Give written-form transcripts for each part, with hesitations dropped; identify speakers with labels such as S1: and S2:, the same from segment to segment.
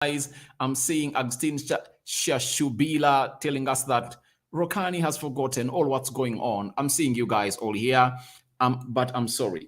S1: guys. I'm seeing Agustin Shashubila telling us that Rokani has forgotten all what's going on. I'm seeing you guys all here. But I'm sorry.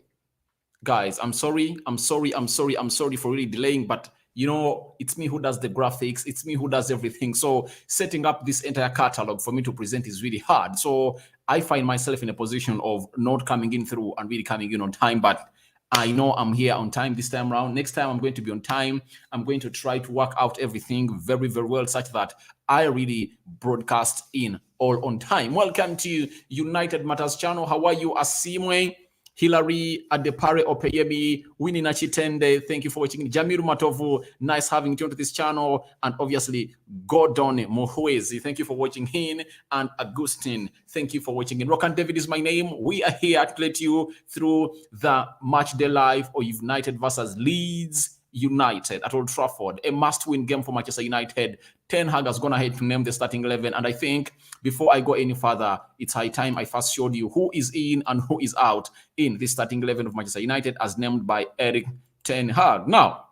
S1: Guys, I'm sorry for really delaying, but it's me who does the graphics, it's me who does everything. So setting up this entire catalog for me to present is really hard. So I find myself in a position of not coming in through and really coming in on time, but I know I'm here on time this time around. Next time I'm going to be on time. I'm going to try to work out everything very, very well, such that I really broadcast in all on time. Welcome to United Matters channel. How are you, Asimwe? Hilary Adepare Opeyemi, Winnie Nachitende, thank you for watching. Jamiru Matovu, nice having you to this channel. And obviously, Gordon Mohuezi, thank you for watching in. And Augustine, thank you for watching in. Rokan David is my name. We are here to let you through the match day live of United versus Leeds United at Old Trafford. A must-win game for Manchester United. Ten Hag has gone ahead to name the starting 11. And I think before I go any further, it's high time I first showed you who is in and who is out in the starting 11 of Manchester United as named by Erik ten Hag. Now,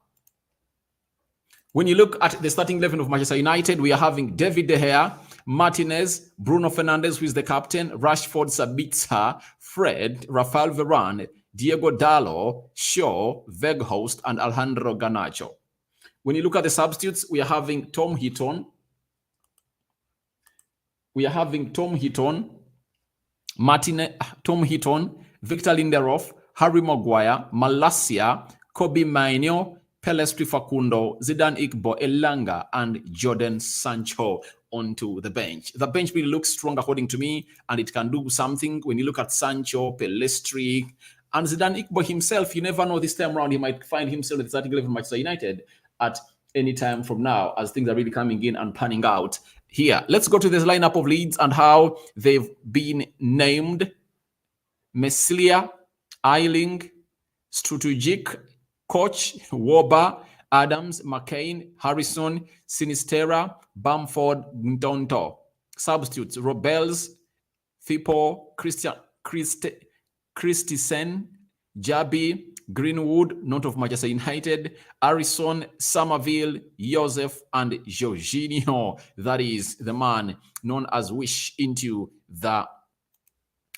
S1: when you look at the starting 11 of Manchester United, we are having David De Gea, Martinez, Bruno Fernandes, who is the captain, Rashford, Sabitzer, Fred, Rafael Varane, Diego Dalot, Shaw, Weghorst, and Alejandro Garnacho. When you look at the substitutes, we are having Tom Heaton, Victor Lindelof, Harry Maguire, Malacia, Kobe Mainoo, Pelestri Facundo, Zidane Iqbal, Elanga, and Jordan Sancho onto the bench. The bench really looks strong according to me, and it can do something. When you look at Sancho, Pelestri, and Zidane Iqbal himself, you never know this time around, he might find himself at the starting 11 of Manchester United at any time from now, as things are really coming in and panning out here. Let's go to this lineup of Leeds and how they've been named. Meslier, Eiling, Strategic, Koch, Woba, Adams, McCain, Harrison, Sinistera, Bamford, Ntonto. Substitutes, Robels, Fipo, Christisen, Jabi, Greenwood, not of Manchester United, Harrison, Somerville, Joseph, and Jorginho. That is the man known as Wish into the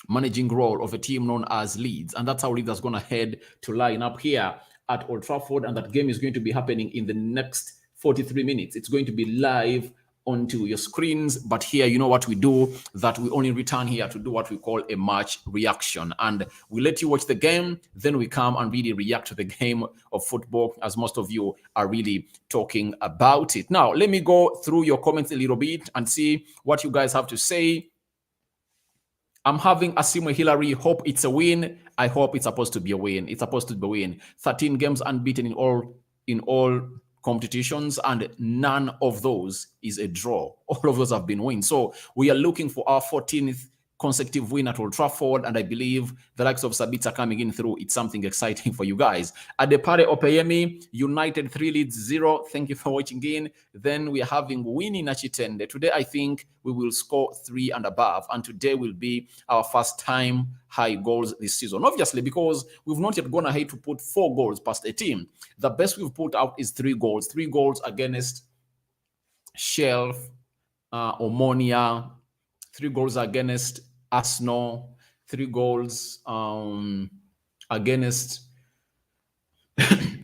S1: managing role of a team known as Leeds. And that's how Leeds is going to head to line up here at Old Trafford. And that game is going to be happening in the next 43 minutes. It's going to be live onto your screens, but here you know what we do, that we only return here to do what we call a match reaction, and we let you watch the game, then we come and really react to the game of football, as most of you are really talking about it. Now let me go through your comments a little bit and see what you guys have to say. I'm having Asimwe Hillary, hope it's a win. I hope it's supposed to be a win. It's supposed to be a win. 13 games unbeaten in all competitions, and none of those is a draw. All of those have been wins. So we are looking for our 14th consecutive win at Old Trafford, and I believe the likes of Sabitzer coming in through, it's something exciting for you guys. Adepare Opeyemi, United 3 Leeds 0. Thank you for watching in. Then we are having Winnie Nachitende. Today I think we will score 3 and above, and today will be our first time high goals this season. Obviously, because we've not yet gone ahead to put 4 goals past a team. The best we've put out is 3 goals. 3 goals against Shelf, Omonia, 3 goals against Arsenal, 3 goals against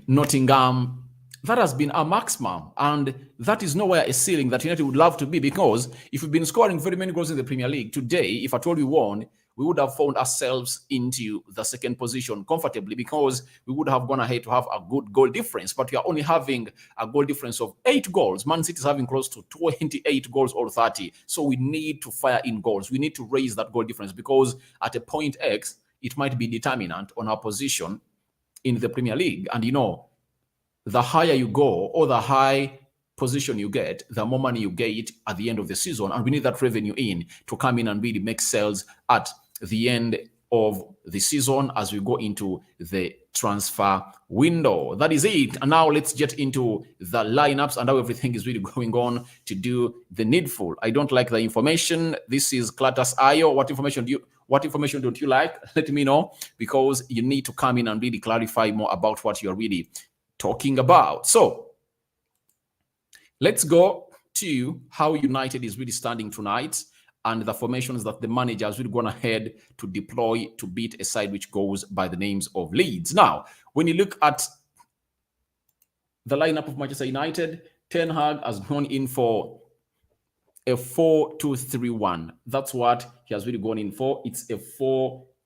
S1: Nottingham. That has been our maximum, and that is nowhere a ceiling that United would love to be, because if we've been scoring very many goals in the Premier League, today, if at all we won, we would have found ourselves into the second position comfortably, because we would have gone ahead to have a good goal difference. But we are only having a goal difference of 8 goals. Man City is having close to 28 goals or 30. So we need to fire in goals. We need to raise that goal difference, because at a point X, it might be determinant on our position in the Premier League. And you know, the higher you go, or the high position you get, the more money you get at the end of the season. And we need that revenue in to come in and really make sales at the end of the season as we go into the transfer window. That is it. And now let's get into the lineups and how everything is really going on to do the needful. I don't like the information. This is Klatas Ayo. What information don't you like? Let me know, because you need to come in and really clarify more about what you're really talking about. So Let's go to how United is really standing tonight and the formations that the manager has really gone ahead to deploy to beat a side which goes by the names of Leeds. Now, when you look at the lineup of Manchester United, Ten Hag has gone in for a 4-2-3-1. That's what he has really gone in for. It's a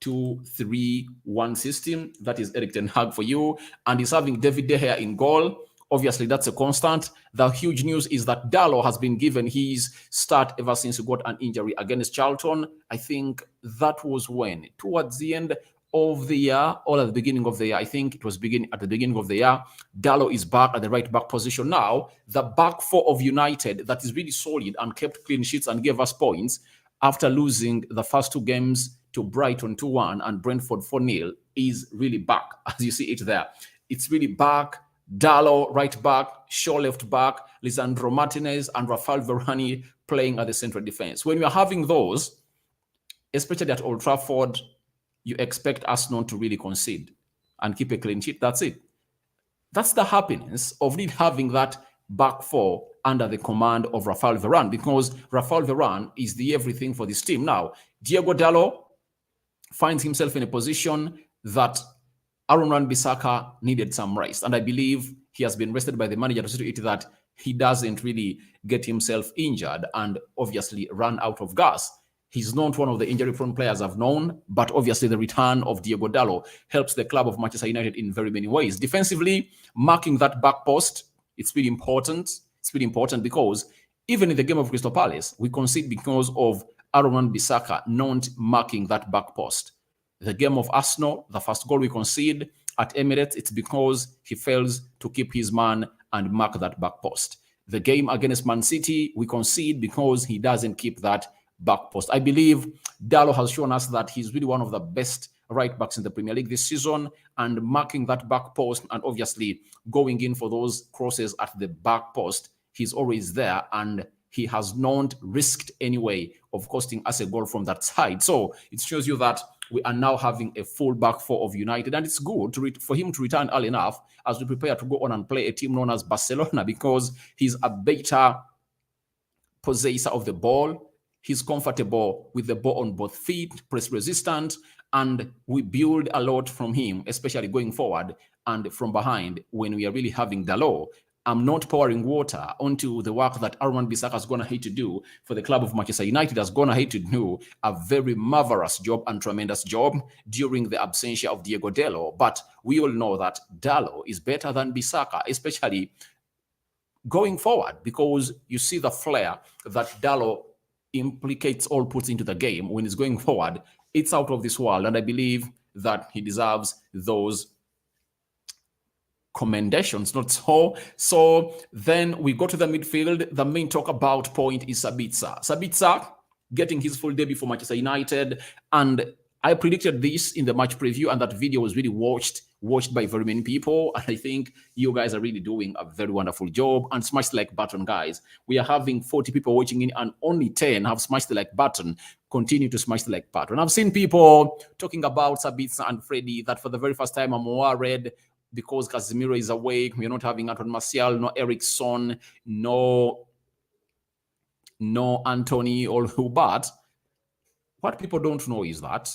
S1: 4-2-3-1 system. That is Erik Ten Hag for you. And he's having David De Gea in goal. Obviously, that's a constant. The huge news is that Dalot has been given his start ever since he got an injury against Charlton. I think that was when? Towards the end of the year or at the beginning of the year. I think it was at the beginning of the year. Dalot is back at the right back position. Now, the back four of United that is really solid and kept clean sheets and gave us points after losing the first two games to Brighton 2-1 and Brentford 4-0 is really back, as you see it there. It's really back. Dalot right back, Shaw left back, Lisandro Martinez and Rafael Varane playing at the central defense. When you are having those, especially at Old Trafford, you expect Arsenal to really concede and keep a clean sheet. That's it. That's the happiness of really having that back four under the command of Rafael Varane, because Rafael Varane is the everything for this team. Now, Diego Dalot finds himself in a position that Aaron Wan-Bissaka needed some rest. And I believe he has been rested by the manager to see to it that he doesn't really get himself injured and obviously run out of gas. He's not one of the injury-prone players I've known, but obviously the return of Diego Dalot helps the club of Manchester United in very many ways. Defensively, marking that back post, it's really important. It's really important because even in the game of Crystal Palace, we concede because of Aaron Wan-Bissaka not marking that back post. The game of Arsenal, the first goal we concede at Emirates, it's because he fails to keep his man and mark that back post. The game against Man City, we concede because he doesn't keep that back post. I believe Dalot has shown us that he's really one of the best right backs in the Premier League this season, and marking that back post and obviously going in for those crosses at the back post. He's always there, and he has not risked any way of costing us a goal from that side. So it shows you that we are now having a full back four of United, and it's good for him to return early enough as we prepare to go on and play a team known as Barcelona, because he's a better possessor of the ball. He's comfortable with the ball on both feet, press resistant, and we build a lot from him, especially going forward and from behind when we are really having Dalot. I'm not pouring water onto the work that Aaron Wan-Bissaka has gone ahead to do for the club of Manchester United, has gone ahead to do a very marvelous job and tremendous job during the absentia of Diego Dalot. But we all know that Dalot is better than Bissaka, especially going forward, because you see the flair that Dalot implicates or puts into the game when he's going forward. It's out of this world, and I believe that he deserves those commendations, not so. So then we go to the midfield. The main talk about point is Sabitzer. Sabitzer getting his full debut for Manchester United, and I predicted this in the match preview, and that video was really watched by very many people, and I think you guys are really doing a very wonderful job. And smash the like button, guys. We are having 40 people watching in, and only 10 have smashed the like button. Continue to smash the like button. I've seen people talking about Sabitzer and Freddie, that for the very first time I'm worried because Casemiro is away. We're not having Anton Martial, no Eriksson, no Anthony or who. But what people don't know is that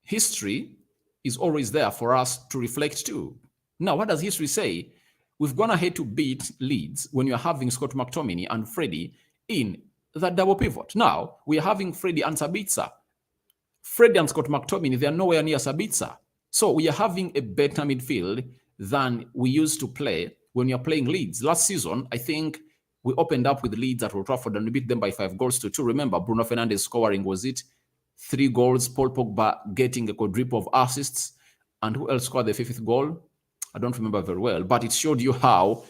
S1: history is always there for us to reflect to. Now, what does history say? We've gone ahead to beat Leeds when you're having Scott McTominay and Freddie in that double pivot. Now, we are having Freddie and Sabitzer. Freddie and Scott McTominay, they are nowhere near Sabitzer. So we are having a better midfield than we used to play when you're playing Leeds. Last season, I think we opened up with Leeds at Old Trafford and we beat them by 5-2. Remember, Bruno Fernandes scoring, was it 3 goals, Paul Pogba getting a quadruple of assists, and who else scored the 5th goal? I don't remember very well, but it showed you how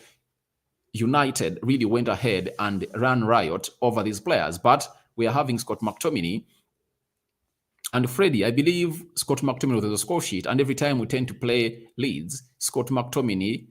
S1: United really went ahead and ran riot over these players. But we are having Scott McTominay and Freddie. I believe Scott McTominay was the score sheet, and every time we tend to play Leeds, Scott McTominay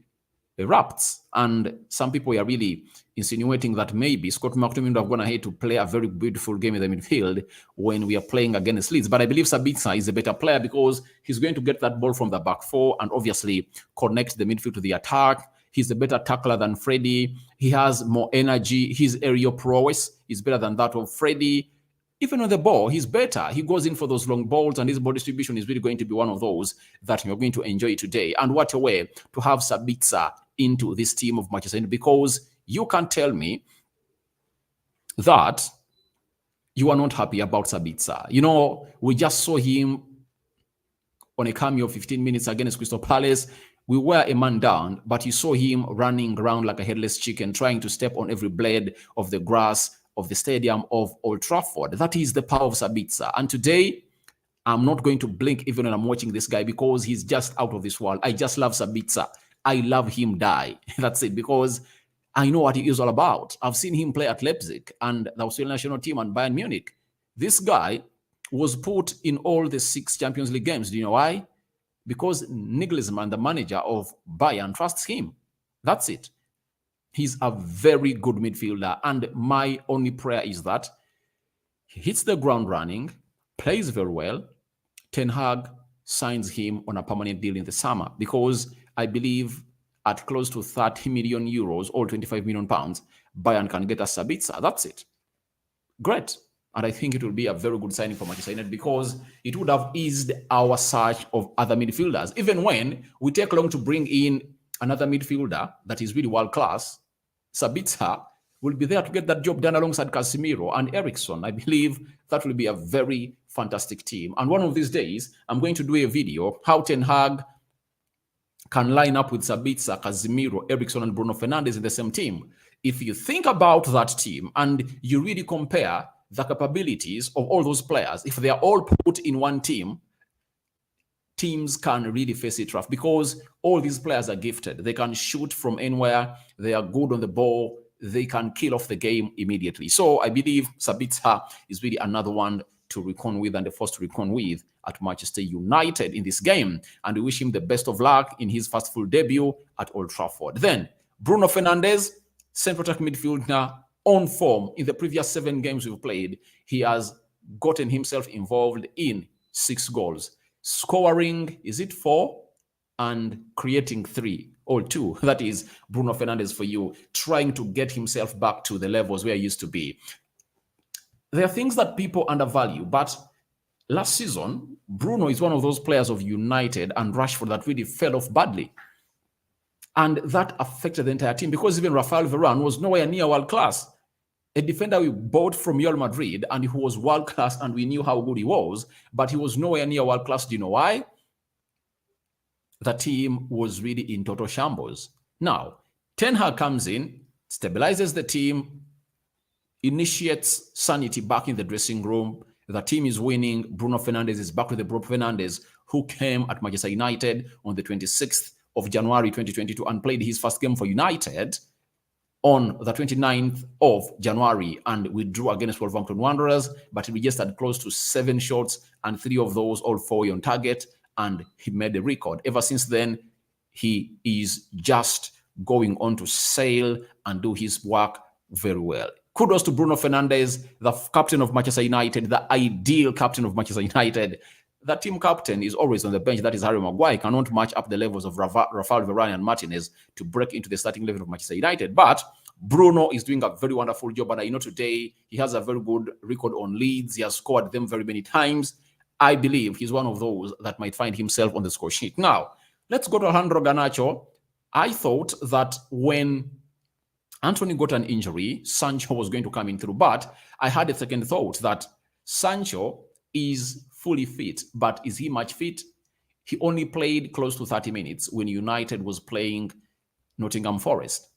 S1: erupts. And some people are really insinuating that maybe Scott McTominay would have gone ahead to play a very beautiful game in the midfield when we are playing against Leeds. But I believe Sabitzer is a better player because he's going to get that ball from the back four and obviously connect the midfield to the attack. He's a better tackler than Freddie. He has more energy. His aerial prowess is better than that of Freddie. Even on the ball, he's better. He goes in for those long balls, and his ball distribution is really going to be one of those that you're going to enjoy today. And what a way to have Sabitzer into this team of Manchester United, because you can't tell me that you are not happy about Sabitzer. You know, we just saw him on a cameo 15 minutes against Crystal Palace. We were a man down, but you saw him running around like a headless chicken, trying to step on every blade of the grass of the stadium of Old Trafford. That is the power of Sabitzer. And today, I'm not going to blink even when I'm watching this guy, because he's just out of this world. I just love Sabitzer. I love him die. That's it, because I know what he is all about. I've seen him play at Leipzig and the Australian national team and Bayern Munich. This guy was put in all the 6 Champions League games. Do you know why? Because Nagelsmann, the manager of Bayern, trusts him. That's it. He's a very good midfielder. And my only prayer is that he hits the ground running, plays very well. Ten Hag signs him on a permanent deal in the summer, because I believe at close to 30 million euros or 25 million pounds, Bayern can get a Sabitzer. That's it. Great. And I think it will be a very good signing for Manchester United, because it would have eased our search of other midfielders. Even when we take long to bring in another midfielder that is really world-class, Sabitzer will be there to get that job done alongside Casemiro and Eriksen. I believe that will be a very fantastic team. And one of these days, I'm going to do a video how Ten Hag can line up with Sabitzer, Casemiro, Eriksen, and Bruno Fernandes in the same team. If you think about that team and you really compare the capabilities of all those players, if they are all put in one team, teams can really face it rough, because all these players are gifted. They can shoot from anywhere. They are good on the ball. They can kill off the game immediately. So I believe Sabitzer is really another one to reckon with, and the first to reckon with at Manchester United in this game. And we wish him the best of luck in his first full debut at Old Trafford. Then Bruno Fernandes, central attack midfielder, on form. In the previous 7 games we've played, he has gotten himself involved in 6 goals. Scoring, is it 4? And creating 3 or 2. That is Bruno Fernandes for you, trying to get himself back to the levels where he used to be. There are things that people undervalue, but last season, Bruno is one of those players of United and Rashford that really fell off badly. And that affected the entire team, because even Rafael Varane was nowhere near world class. A defender we bought from Real Madrid, and who was world class, and we knew how good he was, but he was nowhere near world class. Do you know why? The team was really in total shambles. Now, Ten Hag comes in, stabilizes the team, initiates sanity back in the dressing room. The team is winning. Bruno Fernandes is back with the Bruno Fernandes who came at Manchester United on the 26th of January 2022 and played his first game for United on the 29th of January, and we drew against Wolverhampton Wanderers, but he registered close to 7 shots, and 3 of those, all 4 on target, and he made a record. Ever since then, he is just going on to sail and do his work very well. Kudos to Bruno Fernandes, the captain of Manchester United, the ideal captain of Manchester United. The team captain is always on the bench. That is Harry Maguire. Cannot match up the levels of Rafael Varane and Martinez to break into the starting level of Manchester United. But Bruno is doing a very wonderful job. And I know today he has a very good record on Leeds. He has scored them very many times. I believe he's one of those that might find himself on the score sheet. Now, let's go to Alejandro Garnacho. I thought that when Anthony got an injury, Sancho was going to come in through. But I had a second thought that Sancho is fully fit, but is he much fit? He only played close to 30 minutes when United was playing Nottingham Forest.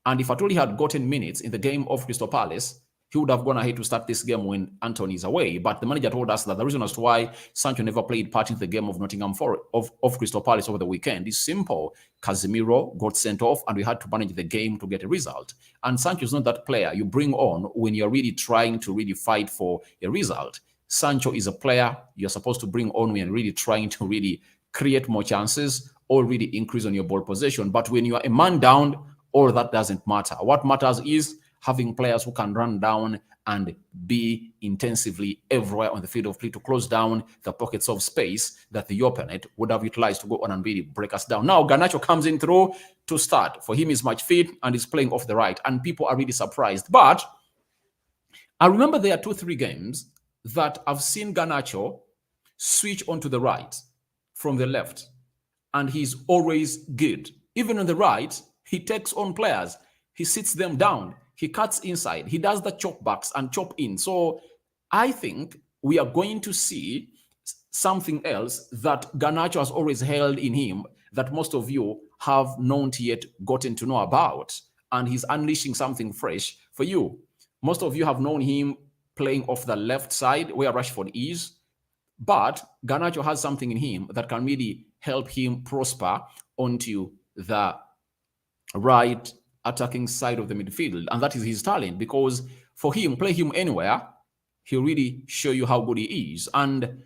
S1: And if at all he had gotten minutes in the game of Crystal Palace, he would have gone ahead to start this game when Anthony is away. But the manager told us that the reason as to why Sancho never played part in the game of Nottingham Forest of Crystal Palace over the weekend is simple. Casemiro got sent off, and we had to manage the game to get a result. And Sancho is not that player you bring on when you're really trying to really fight for a result. Sancho is a player you're supposed to bring on when you're really trying to really create more chances or really increase on your ball possession. But when you are a man down, all that doesn't matter. What matters is having players who can run down and be intensively everywhere on the field of play to close down the pockets of space that the opponent would have utilized to go on and really break us down. Now, Garnacho comes in through to start. For him, he's much fit and he's playing off the right, and people are really surprised. But I remember there are 2-3 games that I've seen Garnacho switch onto the right from the left, and he's always good. Even on the right, he takes on players. He sits them down. He cuts inside. He does the chop backs and chop in. So I think we are going to see something else that Garnacho has always held in him that most of you have not yet gotten to know about. And he's unleashing something fresh for you. Most of you have known him playing off the left side where Rashford is. But Garnacho has something in him that can really help him prosper onto the right attacking side of the midfield, and that is his talent, because for him, play him anywhere, he'll really show you how good he is. And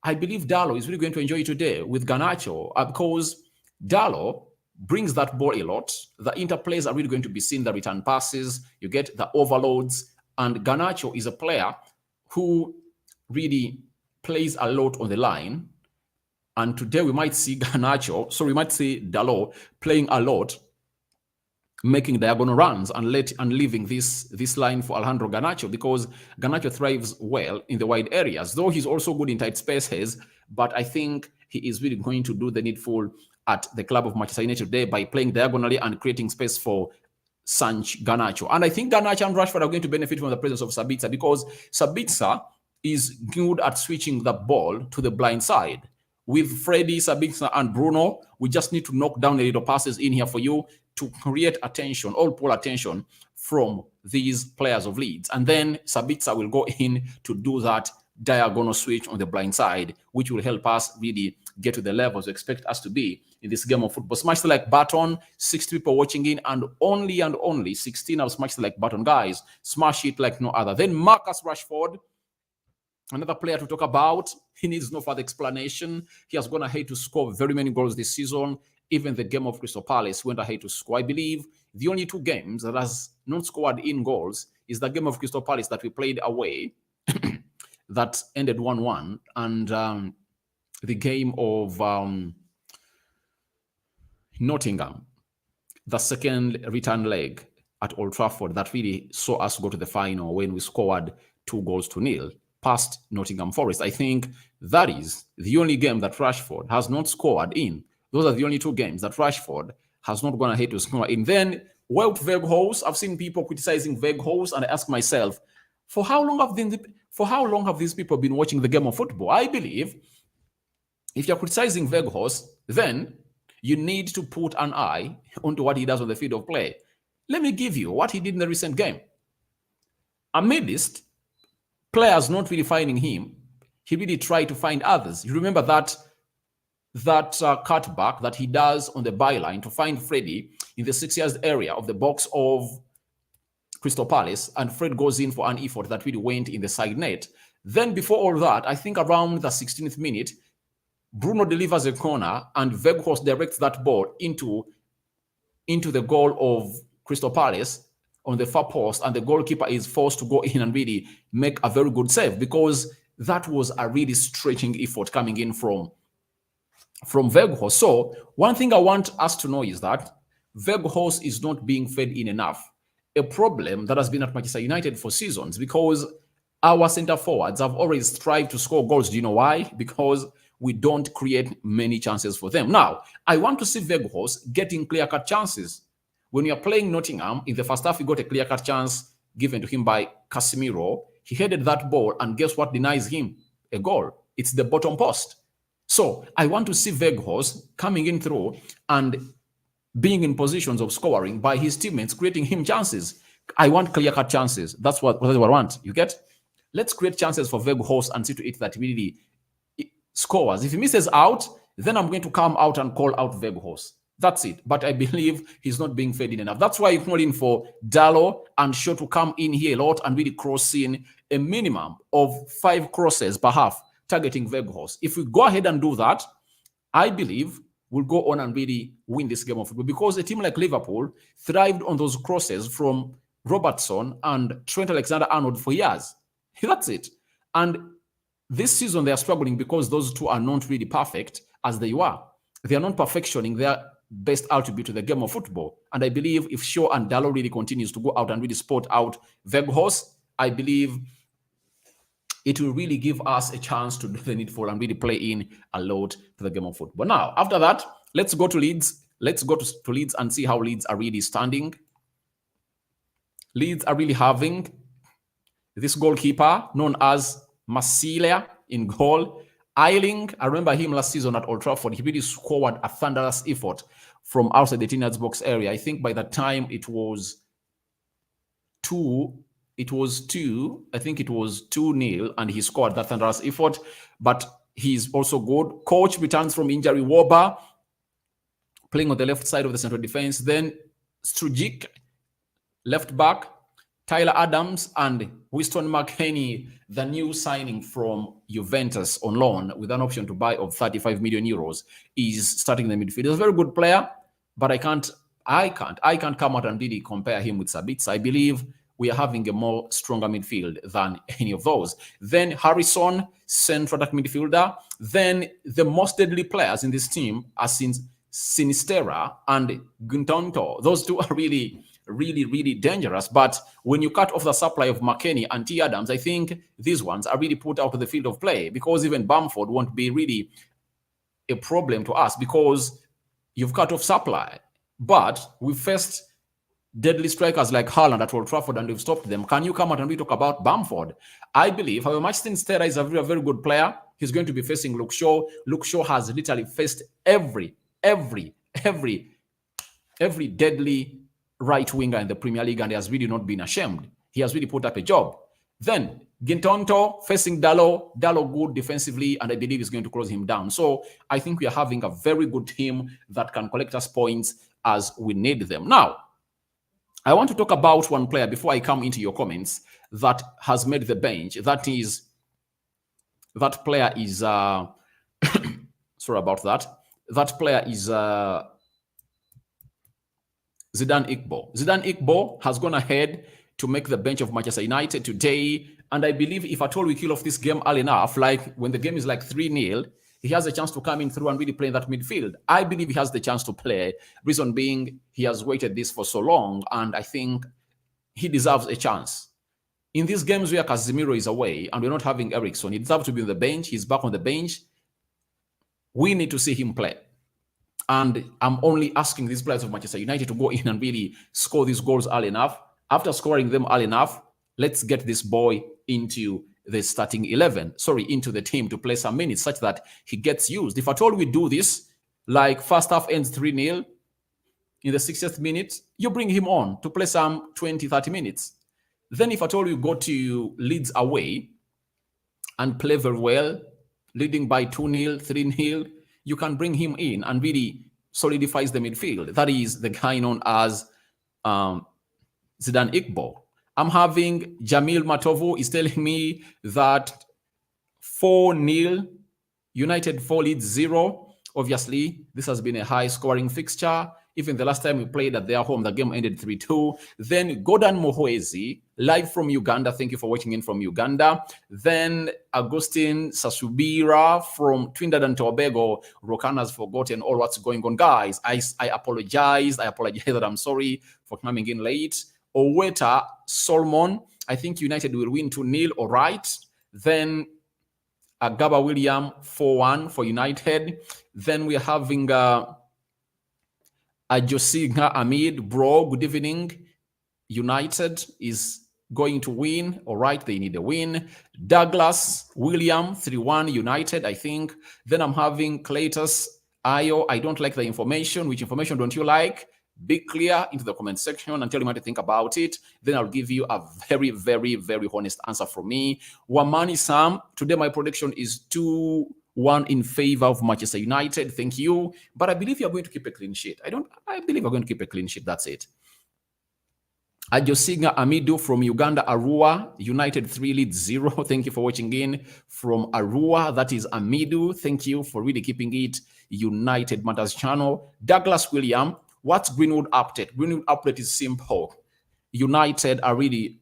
S1: I believe Dalot is really going to enjoy today with Garnacho, because Dalot brings that ball a lot. The interplays are really going to be seen, the return passes, you get the overloads, and Garnacho is a player who really plays a lot on the line. And today we might see we might see Dalot playing a lot, making diagonal runs and leaving this line for Alejandro Garnacho, because Garnacho thrives well in the wide areas, though he's also good in tight spaces. But I think he is really going to do the needful at the club of Manchester United today by playing diagonally and creating space for Garnacho. And I think Garnacho and Rashford are going to benefit from the presence of Sabitzer, because Sabitzer is good at switching the ball to the blind side. With Freddy, Sabitzer, and Bruno, we just need to knock down the little passes in here for you to create attention, all pull attention from these players of Leeds. And then Sabitzer will go in to do that diagonal switch on the blind side, which will help us really get to the levels we expect us to be in this game of football. Smash the like button, 60 people watching in, and only 16 have smashed the like button. Guys, smash it like no other. Then Marcus Rashford, another player to talk about. He needs no further explanation. He has gone ahead to score very many goals this season. Even the game of Crystal Palace went ahead to score. I believe the only 2 games that has not scored in goals is the game of Crystal Palace that we played away that ended 1-1, and the game of Nottingham, the second return leg at Old Trafford that really saw us go to the final when we scored 2-0 past Nottingham Forest. I think that is the only game that Rashford has not scored in. Those are the only 2 games that Rashford has not gone ahead to score in. Then Wout Weghorst, I've seen people criticizing Weghorst, and I ask myself, for how long have these people been watching the game of football? I believe if you're criticizing Weghorst, then you need to put an eye onto what he does on the field of play. Let me give you what he did in the recent game. Amidst players not really finding him, he really tried to find others. You remember that cutback that he does on the byline to find Freddy in the 6 yards area of the box of Crystal Palace, and Fred goes in for an effort that really went in the side net. Then before all that, I think around the 16th minute, Bruno delivers a corner and Weghorst directs that ball into the goal of Crystal Palace on the far post, and the goalkeeper is forced to go in and really make a very good save, because that was a really stretching effort coming in from Weghorst. So one thing I want us to know is that Weghorst is not being fed in enough. A problem that has been at Manchester United for seasons, because our centre forwards have always strived to score goals. Do you know why? Because we don't create many chances for them. Now, I want to see Weghorst getting clear-cut chances. When you're playing Nottingham, in the first half, he got a clear-cut chance given to him by Casemiro. He headed that ball, and guess what denies him a goal? It's the bottom post. So I want to see Weghorst coming in through and being in positions of scoring by his teammates, creating him chances. I want clear-cut chances. That's what I want. You get? Let's create chances for Weghorst and see to it that he really scores. If he misses out, then I'm going to come out and call out Weghorst. That's it. But I believe he's not being fed in enough. That's why you're calling for Dalot and Shaw to come in here a lot and really cross in a minimum of 5 crosses per half, targeting Weghorst. If we go ahead and do that, I believe we'll go on and really win this game of football, because a team like Liverpool thrived on those crosses from Robertson, and Trent Alexander-Arnold for years. That's it. And this season, they are struggling because those two are not really perfect as they were. They are not perfectioning their best attribute to the game of football. And I believe if Shaw and Dalot really continues to go out and really spot out Weghorst, I believe it will really give us a chance to do the needful and really play in a lot to the game of football. Now, after that, let's go to Leeds. Let's go to Leeds and see how Leeds are really standing. Leeds are really having this goalkeeper known as Marsilia in goal. Eiling, I remember him last season at Old Trafford. He really scored a thunderous effort from outside the 18 box area. I think by that time it was 2-0, and he scored that thunderous effort. But he's also good. Coach returns from injury. Woba playing on the left side of the central defense. Then Strujic, left back. Tyler Adams and Winston McKennie, the new signing from Juventus on loan with an option to buy of 35 million euros, is starting the midfield. He's a very good player, but I can't come out and really compare him with Sabitzer. I believe we are having a more stronger midfield than any of those. Then Harrison, central attack midfielder. Then the most deadly players in this team are Sinistera and Guntonto. Those two are really dangerous. But when you cut off the supply of McKennie and T. Adams, I think these ones are really put out of the field of play, because even Bamford won't be really a problem to us because you've cut off supply. But we faced deadly strikers like Haaland at Old Trafford and we've stopped them. Can you come out and we talk about Bamford? I believe, however much Sinistera is a very good player, he's going to be facing Luke Shaw. Luke Shaw has literally faced every deadly right winger in the Premier League, and he has really not been ashamed. He has really put up a job. Then Gintonto facing Dalot. Dalot good defensively, and I believe he's going to close him down. So I think we are having a very good team that can collect us points as we need them. Now, I want to talk about one player before I come into your comments that has made the bench. That player is sorry about that. That player is Zidane Iqbal. Zidane Iqbal has gone ahead to make the bench of Manchester United today. And I believe if at all we kill off this game early enough, like when the game is like 3-0, he has a chance to come in through and really play in that midfield. I believe he has the chance to play. Reason being, he has waited this for so long, and I think he deserves a chance. In these games where Casemiro is away and we're not having Eriksen, he deserves to be on the bench. He's back on the bench. We need to see him play. And I'm only asking these players of Manchester United to go in and really score these goals early enough. After scoring them early enough, let's get this boy into the starting 11, into the team to play some minutes such that he gets used. If at all we do this, like first half ends 3-0, in the 60th minute, you bring him on to play some 20, 30 minutes. Then if at all you go to Leeds away and play very well, leading by 2-0, 3-0, you can bring him in and really solidifies the midfield. That is the guy known as Zidane Iqbal. I'm having Jamil Matovu is telling me that 4-0, United 4 Leeds 0. Obviously, this has been a high-scoring fixture. Even the last time we played at their home, the game ended 3-2. Then Gordon Mohoezi, live from Uganda. Thank you for watching in from Uganda. Then Agustin Sasubira from Trinidad and Tobago. Rokan has forgotten all what's going on. Guys, I apologize. I apologize that I'm sorry for coming in late. Oweta Solomon, I think United will win 2-0. All right. Then Agaba William 4-1 for United. Then we're having Josiga Amid, bro, good evening. United is going to win. All right, they need a win. Douglas William, 3-1, United, I think. Then I'm having Cletus Ayo. I don't like the information. Which information don't you like? Be clear into the comment section and tell me what to think about it. Then I'll give you a very, very, very honest answer from me. Wamani Sam, today my prediction is 2-1 in favor of Manchester United. Thank you. But I believe you're going to keep a clean sheet. I believe we're going to keep a clean sheet. That's it. Ajosiga Amidu from Uganda, Arua. United 3 Leeds 0. Thank you for watching in from Arua. That is Amidu. Thank you for really keeping it United Matters channel. Douglas William, what's Greenwood update? Greenwood update is simple. United are really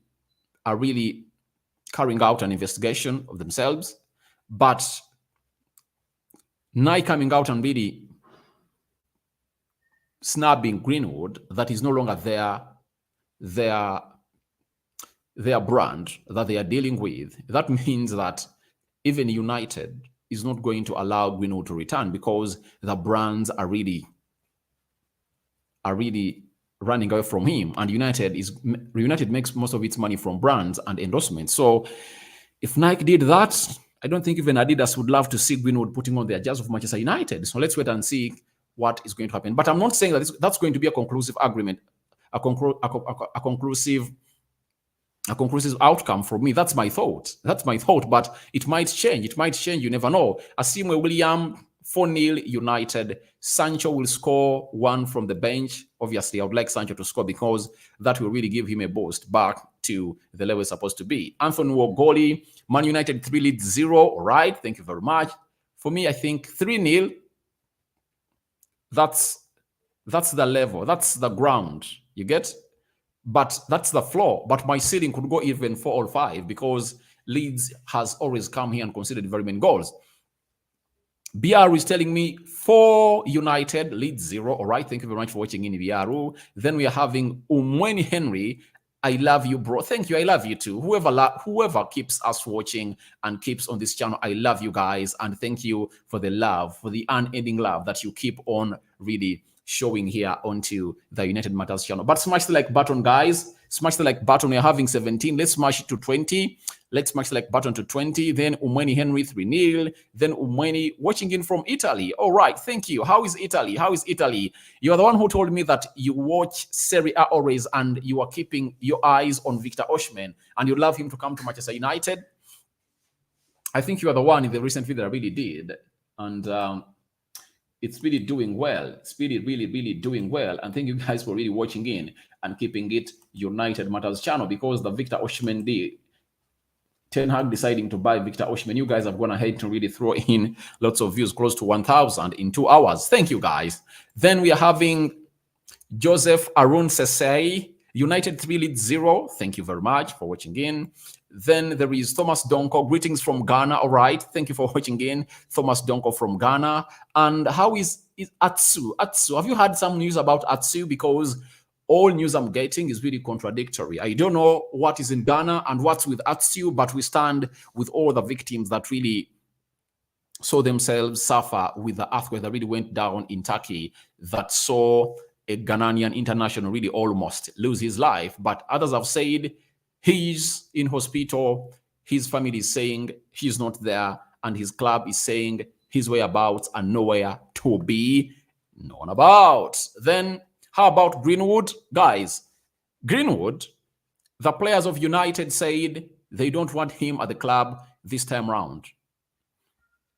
S1: carrying out an investigation of themselves, but Nike coming out and really snubbing Greenwood, that is no longer their brand that they are dealing with. That means that even United is not going to allow Greenwood to return because the brands are really running away from him, and United makes most of its money from brands and endorsements. So if Nike did that, I don't think even Adidas would love to see Greenwood putting on their jersey of Manchester United. So let's wait and see what is going to happen. But I'm not saying that that's going to be a conclusive agreement, a conclusive outcome for me. That's my thought. But it might change. You never know. Asimwe William, 4-0 United. Sancho will score one from the bench. Obviously, I would like Sancho to score because that will really give him a boost back to the level it's supposed to be. Anthony Wogoli, Man United 3 Leeds 0. All right, thank you very much. For me, I think 3-0. That's the level. That's the ground. You get? But that's the floor. But my ceiling could go even 4 or 5 because Leeds has always come here and conceded very many goals. BR is telling me 4 United, Leeds 0. All right, thank you very much for watching in BR. Then we are having Umweni Henry. I love you, bro. Thank you. I love you too. Whoever keeps us watching and keeps on this channel, I love you guys. And thank you for the love, for the unending love that you keep on really showing here onto the United Matters channel. But smash the like button, guys. Smash the like button. We're having 17. Let's smash it to 20. Let's smash the like button to 20. Then Umweni Henry 3-0. Then Umweni watching in from Italy. All right, thank you. How is Italy? You are the one who told me that you watch Serie A always and you are keeping your eyes on Victor Osimhen and you love him to come to Manchester United. I think you are the one in the recent video that really did. And it's really doing well. It's really doing well. And thank you guys for really watching in and keeping it United Matters channel because the Victor Osimhen deal, Ten Hag deciding to buy Victor Osimhen, you guys have gone ahead to really throw in lots of views, close to 1,000 in 2 hours. Thank you guys. Then we are having Joseph Arun Sesei, United 3 Leeds 0. Thank you very much for watching in. Then there is Thomas Donko. Greetings from Ghana. All right. Thank you for watching in. Thomas Donko from Ghana. And how is Atsu? Atsu, have you had some news about Atsu? Because all news I'm getting is really contradictory. I don't know what is in Ghana and what's with Atsu, but we stand with all the victims that really saw themselves suffer with the earthquake that really went down in Turkey that saw a Ghanaian international really almost lose his life. But others have said he's in hospital, his family is saying he's not there, and his club is saying his whereabouts are nowhere to be known about. Then how about Greenwood? Guys, Greenwood, the players of United said they don't want him at the club this time round.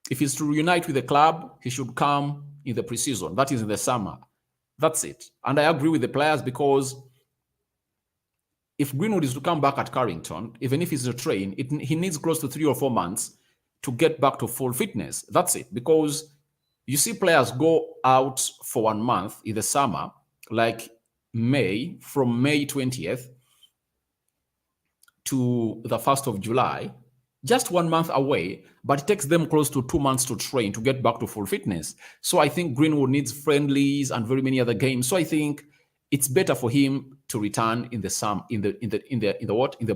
S1: If he's to reunite with the club, he should come in the preseason. That is in the summer. That's it. And I agree with the players because if Greenwood is to come back at Carrington, even if he's to train, he needs close to 3 or 4 months to get back to full fitness. That's it. Because you see players go out for 1 month in the summer, like May, from May 20th to the 1st of July, just 1 month away, but it takes them close to 2 months to train to get back to full fitness. So I think Greenwood needs friendlies and very many other games. So I think it's better for him to return in the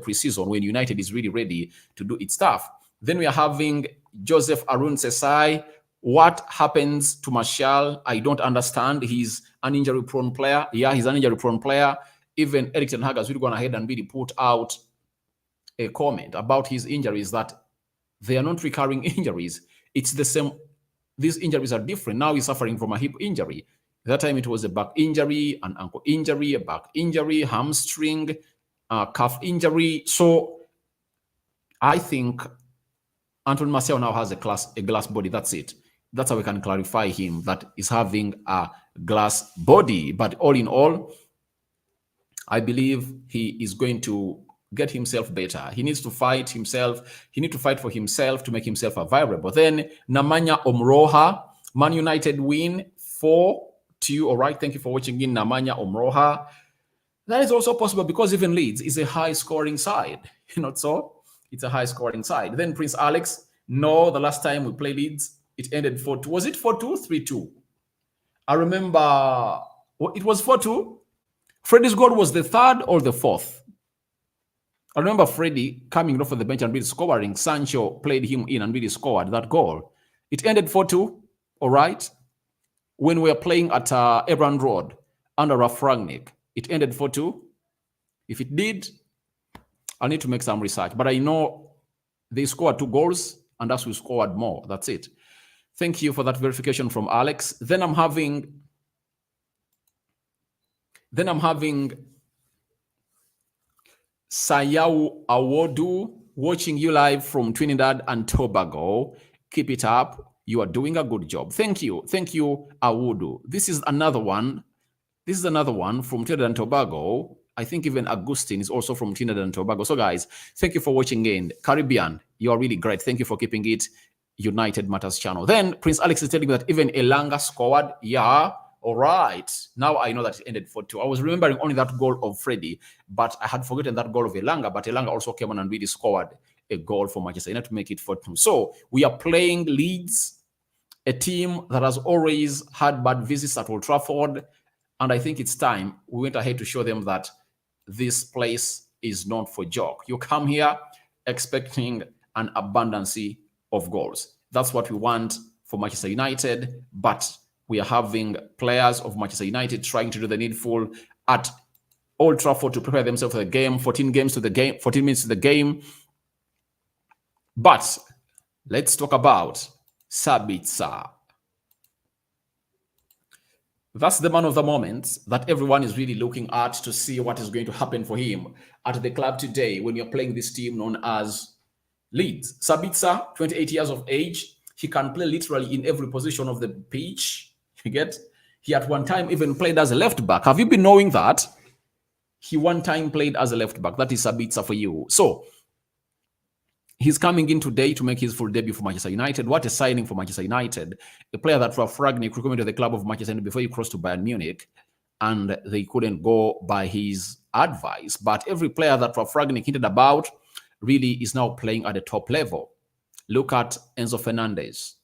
S1: preseason when United is really ready to do its stuff. Then we are having Joseph Arun Sesai. What happens to Martial? I don't understand. He's an injury-prone player. Yeah, he's an injury-prone player. Even Erik ten Hag has really gone ahead and really put out a comment about his injuries that they are not recurring injuries. It's the same. These injuries are different. Now he's suffering from a hip injury. That time it was a back injury, an ankle injury, a back injury, hamstring, calf injury. So I think Anthony Martial now has a glass body. That's it. That's how we can clarify him, that is having a glass body. But all in all, I believe he is going to get himself better. He needs to fight himself. He needs to fight for himself to make himself available. Then Namanya Omroha, Man United win 4-2. All right, thank you for watching in Namanya Omroha. That is also possible because even Leeds is a high-scoring side. Not so? It's a high-scoring side. Then Prince Alex, no, the last time we played Leeds, it ended 4-2. Was it 4-2? 3-2. I remember it was 4-2. Freddie's goal was the third or the fourth. I remember Freddie coming off of the bench and really scoring. Sancho played him in and really scored that goal. It ended 4-2, all right? When we were playing at Ebron Road under Rangnick, it ended 4-2. If it did, I'll need to make some research. But I know they scored 2 goals, and us we scored more. That's it. Thank you for that verification from Alex. Then I'm having Sayau Awodu watching you live from Trinidad and Tobago. Keep it up. You are doing a good job. Thank you. Thank you, Awodu. This is another one. This is another one from Trinidad and Tobago. I think even Agustin is also from Trinidad and Tobago. So guys, thank you for watching in. Caribbean, you are really great. Thank you for keeping it United Matters channel. Then Prince Alex is telling me that even Elanga scored. Yeah, all right. Now I know that it ended 4-2. I was remembering only that goal of Freddie, but I had forgotten that goal of Elanga. But Elanga also came on and really scored a goal for Manchester United to make it 4-2. So we are playing Leeds, a team that has always had bad visits at Old Trafford. And I think it's time we went ahead to show them that this place is not for joke. You come here expecting an abundance of goals. That's what we want for Manchester United, but we are having players of Manchester United trying to do the needful at Old Trafford to prepare themselves for the game, 14 minutes to the game. But let's talk about Sabitzer. That's the man of the moment that everyone is really looking at to see what is going to happen for him at the club today when you're playing this team known as Leeds. Sabitzer, 28 years of age. He can play literally in every position of the pitch. You get? He at one time even played as a left back. Have you been knowing that? He one time played as a left back. That is Sabitzer for you. So, he's coming in today to make his full debut for Manchester United. What a signing for Manchester United. A player that Ralf Rangnick recommended to the club of Manchester United before he crossed to Bayern Munich, and they couldn't go by his advice. But every player that Ralf Rangnick hinted about really is now playing at the top level. Look at Enzo Fernandes,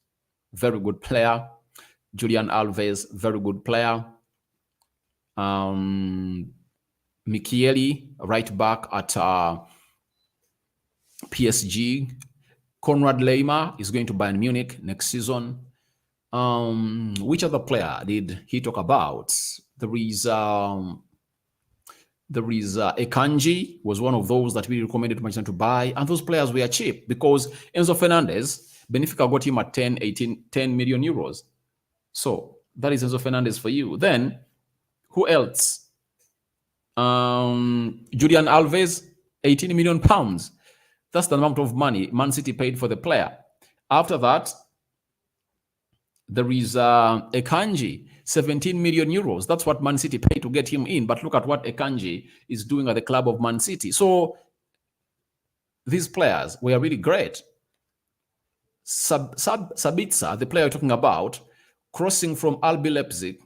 S1: very good player. Julian Alves, very good player. Michele, right back at PSG. Konrad Laimer is going to Bayern Munich next season. Which other player did he talk about? There is Akanji was one of those that we recommended Manchester to buy, and those players were cheap because Enzo Fernandez, Benfica got him at 10 million euros. So that is Enzo Fernandez for you. Then who else? Julian Alves, 18 million pounds. That's the amount of money Man City paid for the player. After that, there is Akanji, 17 million euros. That's what Man City paid to get him in. But look at what Akanji is doing at the club of Man City. So these players were really great. Sabitzer, the player you're talking about, crossing from RB Leipzig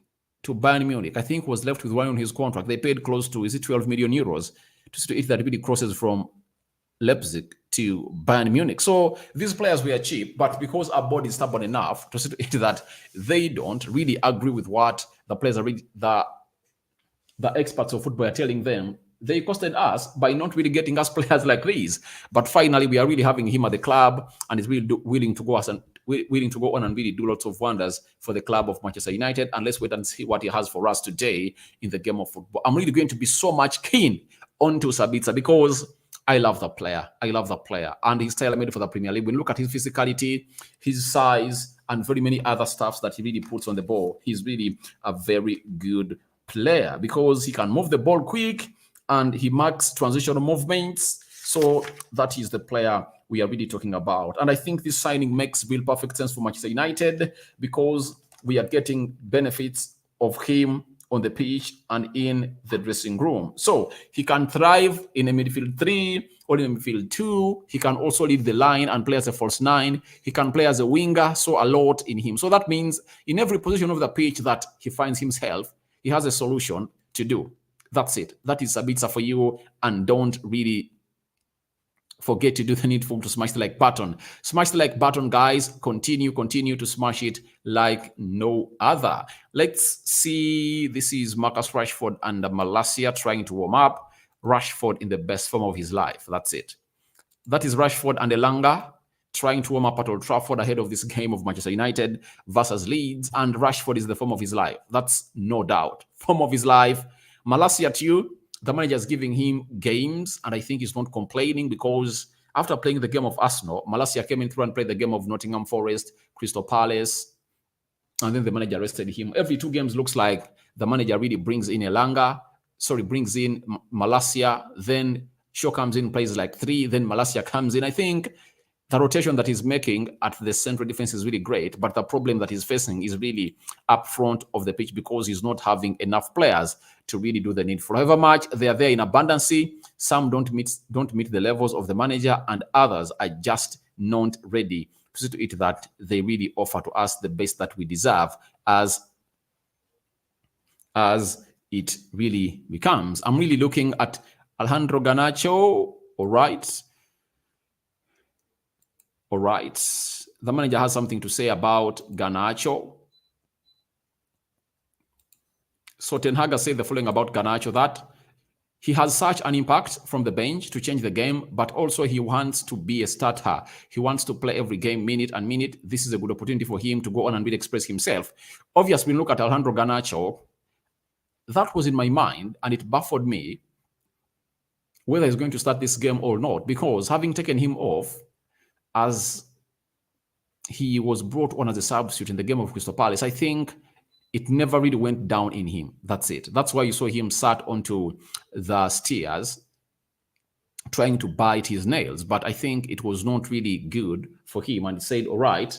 S1: to Bayern Munich, I think was left with one on his contract. They paid close to, 12 million euros to see if that really crosses from Leipzig to Bayern Munich. So these players were cheap, but because our body is stubborn enough to see that they don't really agree with what the players are really, the experts of football are telling them, they costed us by not really getting us players like these. But finally, we are really having him at the club, and he's really willing to go on and really do lots of wonders for the club of Manchester United. And let's wait and see what he has for us today in the game of football. I'm really going to be so much keen onto Sabitzer because I love the player. And he's tailor-made for the Premier League. When you look at his physicality, his size, and very many other stuffs that he really puts on the ball, he's really a very good player because he can move the ball quick and he marks transitional movements. So that is the player we are really talking about. And I think this signing makes real perfect sense for Manchester United because we are getting benefits of him on the pitch and in the dressing room. So he can thrive in a midfield 3 or in a midfield 2. He can also lead the line and play as a false 9. He can play as a winger, so a lot in him. So that means in every position of the pitch that he finds himself, he has a solution to do. That's it. That is Sabitzer for you. And don't really forget to do the needful to smash the like button. Smash the like button, guys. Continue to smash it like no other. Let's see. This is Marcus Rashford and Malacia trying to warm up. Rashford in the best form of his life. That's it. That is Rashford and Elanga trying to warm up at Old Trafford ahead of this game of Manchester United versus Leeds. And Rashford is the form of his life. That's no doubt. Form of his life. Malacia too. The manager is giving him games, and I think he's not complaining because after playing the game of Arsenal, Malacia came in through and played the game of Nottingham Forest, Crystal Palace, and then the manager rested him. Every 2 games looks like the manager really brings in brings in Malacia, then Shaw comes in, plays like 3, then Malacia comes in. I think the rotation that he's making at the central defense is really great, but the problem that he's facing is really up front of the pitch because he's not having enough players to really do the needful. However much they are there in abundance, some don't meet the levels of the manager, and others are just not ready to see to it that they really offer to us the best that we deserve as it really becomes. I'm really looking at Alejandro Garnacho. All right. The manager has something to say about Garnacho. So Ten Hag said the following about Garnacho, that he has such an impact from the bench to change the game, but also he wants to be a starter. He wants to play every game, minute and minute. This is a good opportunity for him to go on and really express himself. Obviously, when we look at Alejandro Garnacho, that was in my mind, and it baffled me whether he's going to start this game or not, because having taken him off as he was brought on as a substitute in the game of Crystal Palace, I think it never really went down in him. That's it. That's why you saw him sat onto the stairs trying to bite his nails. But I think it was not really good for him. And he said, all right,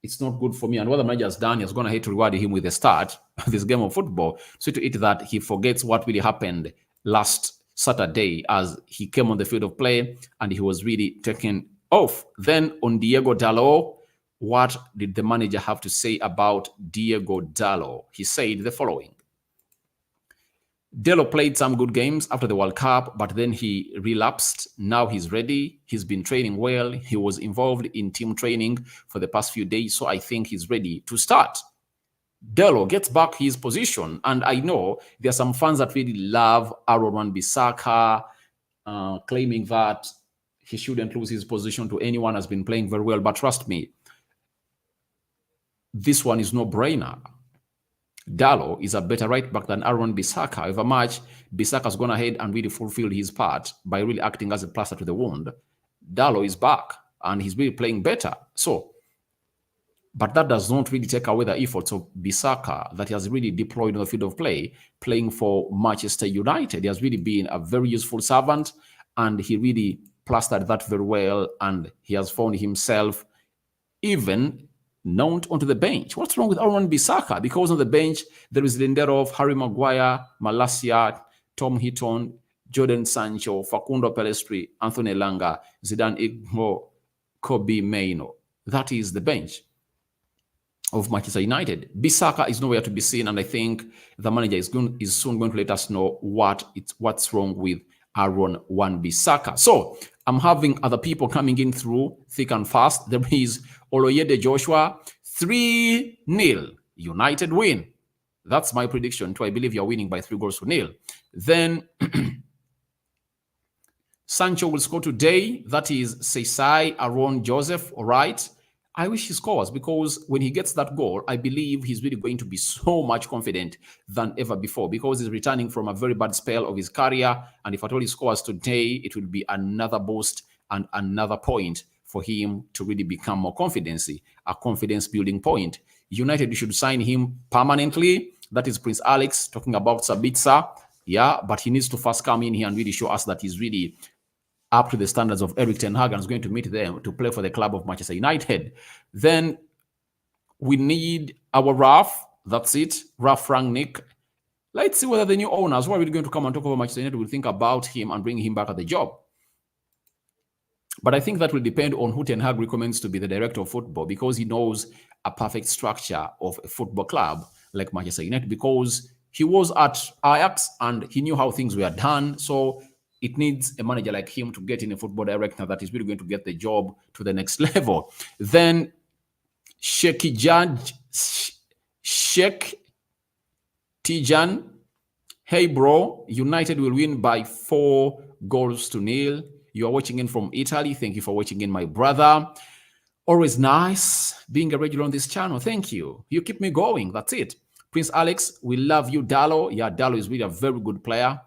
S1: it's not good for me. And what the manager has done, he has gone ahead to reward him with a start of this game of football. So to it that he forgets what really happened last Saturday as he came on the field of play and he was really taken off. Then on Diego Dalot, what did the manager have to say about Diego Dalot? He said the following. Dalot played some good games after the World Cup, but then he relapsed. Now he's ready. He's been training well. He was involved in team training for the past few days, so I think he's ready to start. Dalot gets back his position, and I know there are some fans that really love Aaron Wan-Bissaka, claiming that he shouldn't lose his position to anyone, has been playing very well, but trust me, this one is no brainer. Dalot is a better right back than Aaron Wan-Bissaka. However much Bissaka has gone ahead and really fulfilled his part by really acting as a plaster to the wound, Dalot is back and he's really playing better. But that does not really take away the efforts of Bissaka that he has really deployed on the field of play, playing for Manchester United. He has really been a very useful servant, and he really plastered that very well, and he has found himself even known onto the bench. What's wrong with Aaron Bissaka? Because on the bench, there is Lindelof, Harry Maguire, Malacia, Tom Heaton, Jordan Sancho, Facundo Pellistri, Anthony Elanga, Zidane Iqbal, Kobe Mainoo. That is the bench of Manchester United. Bissaka is nowhere to be seen, and I think the manager is soon going to let us know what's wrong with Aaron Wan-Bissaka. So I'm having other people coming in through thick and fast. There is Oloyede Joshua, 3-0 United win. That's my prediction too. I believe you're winning by 3-0. Then Sancho will score today. That is Seisai Aaron Joseph. All right. I wish he scores, because when he gets that goal, I believe he's really going to be so much confident than ever before, because he's returning from a very bad spell of his career. And if at all he scores today, it will be another boost and another point for him to really become more confidence, a confidence building point. United should sign him permanently. That is Prince Alex talking about Sabitzer. Yeah, but he needs to first come in here and really show us that he's really up to the standards of Erik ten Hag and is going to meet them to play for the club of Manchester United. Then we need our Raf. That's it. Raf Rangnick. Let's see whether the new owners who are really going to come and talk about Manchester United will think about him and bring him back at the job. But I think that will depend on who Ten Hag recommends to be the director of football, because he knows a perfect structure of a football club like Manchester United, because he was at Ajax and he knew how things were done. So it needs a manager like him to get in a football director that is really going to get the job to the next level. Then Sheikh Tijan, hey bro, United will win by 4-0. You are watching in from Italy. Thank you for watching in, my brother. Always nice being a regular on this channel. Thank you. You keep me going. That's it. Prince Alex, we love you. Dalot. Yeah, Dalot is really a very good player.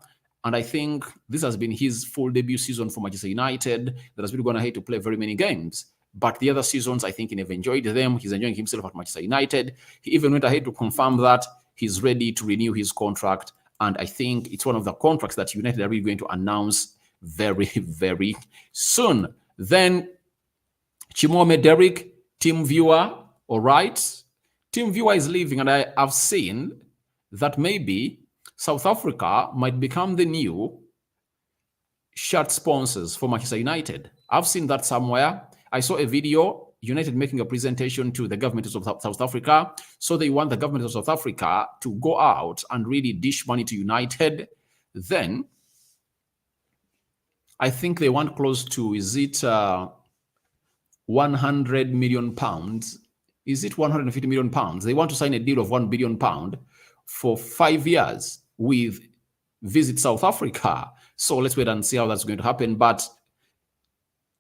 S1: And I think this has been his full debut season for Manchester United. That has really gone ahead to play very many games. But the other seasons, I think he never enjoyed them. He's enjoying himself at Manchester United. He even went ahead to confirm that he's ready to renew his contract. And I think it's one of the contracts that United are really going to announce very, very soon. Then Chimome Derek, Team Viewer, all right. Team Viewer is leaving, and I have seen that maybe South Africa might become the new shirt sponsors for Manchester United. I've seen that somewhere. I saw a video, United making a presentation to the government of South Africa. So they want the government of South Africa to go out and really dish money to United. Then I think they want close to, is it 100 million pounds? Is it 150 million pounds? They want to sign a deal of 1 billion pound for 5 years with Visit South Africa. So let's wait and see how that's going to happen. But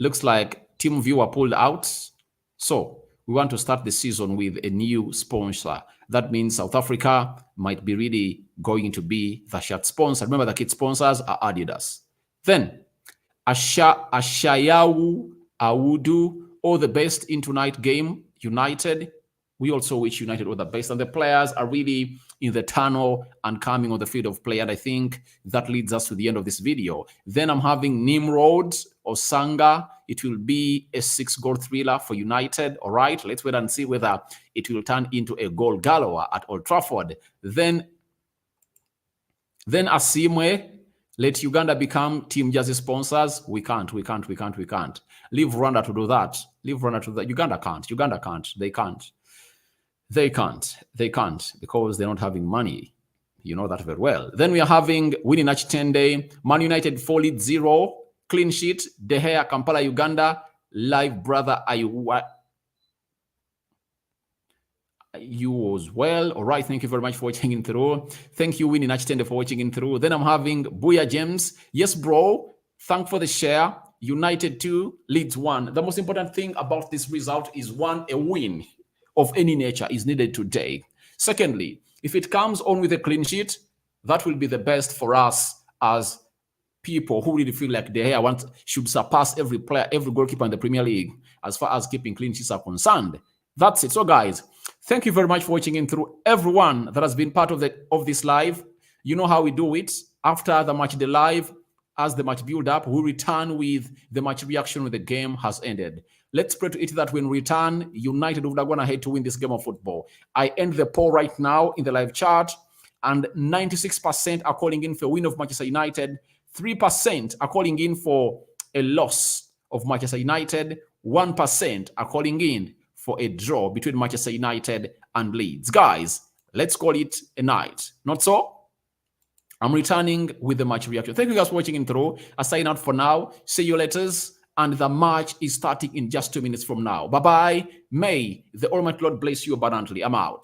S1: looks like Team Viewer pulled out. So we want to start the season with a new sponsor. That means South Africa might be really going to be the shirt sponsor. Remember, the kit sponsors are Adidas. Then Ashayawu Awudu, all the best in tonight game, United. We also wish United all the best. And the players are really in the tunnel and coming on the field of play. And I think that leads us to the end of this video. Then I'm having Nimrod Osanga. It will be a 6-goal thriller for United. All right, let's wait and see whether it will turn into a goal galore at Old Trafford. Then Asimwe, let Uganda become team jersey sponsors. We can't. Leave Rwanda to do that. Uganda can't. They can't because they're not having money. You know that very well. Then we are having winning match 10-day. Man United 4 Leeds 0. Clean sheet. De Gea, Kampala, Uganda. Live brother, you as well. All right. Thank you very much for watching in through. Thank you, winning match 10-day, for watching in through. Then I'm having Booyah James. Yes, bro. Thank for the share. United 2, Leeds 1. The most important thing about this result is, one, a win of any nature is needed today. Secondly, if it comes on with a clean sheet, that will be the best for us as people who really feel like De Gea should surpass every player, every goalkeeper in the Premier League as far as keeping clean sheets are concerned. That's it. So guys, thank you very much for watching in through. Everyone that has been part of this live, you know how we do it. After the match day live, as the match build up, we return with the match reaction when the game has ended. Let's pray to it that when we return, United would have gone ahead to win this game of football. I end the poll right now in the live chat, and 96% are calling in for a win of Manchester United. 3% are calling in for a loss of Manchester United. 1% are calling in for a draw between Manchester United and Leeds. Guys, let's call it a night. Not so? I'm returning with the match reaction. Thank you guys for watching in through. I sign out for now. See you later. And the match is starting in just 2 minutes from now. Bye-bye. May the Almighty Lord bless you abundantly. I'm out.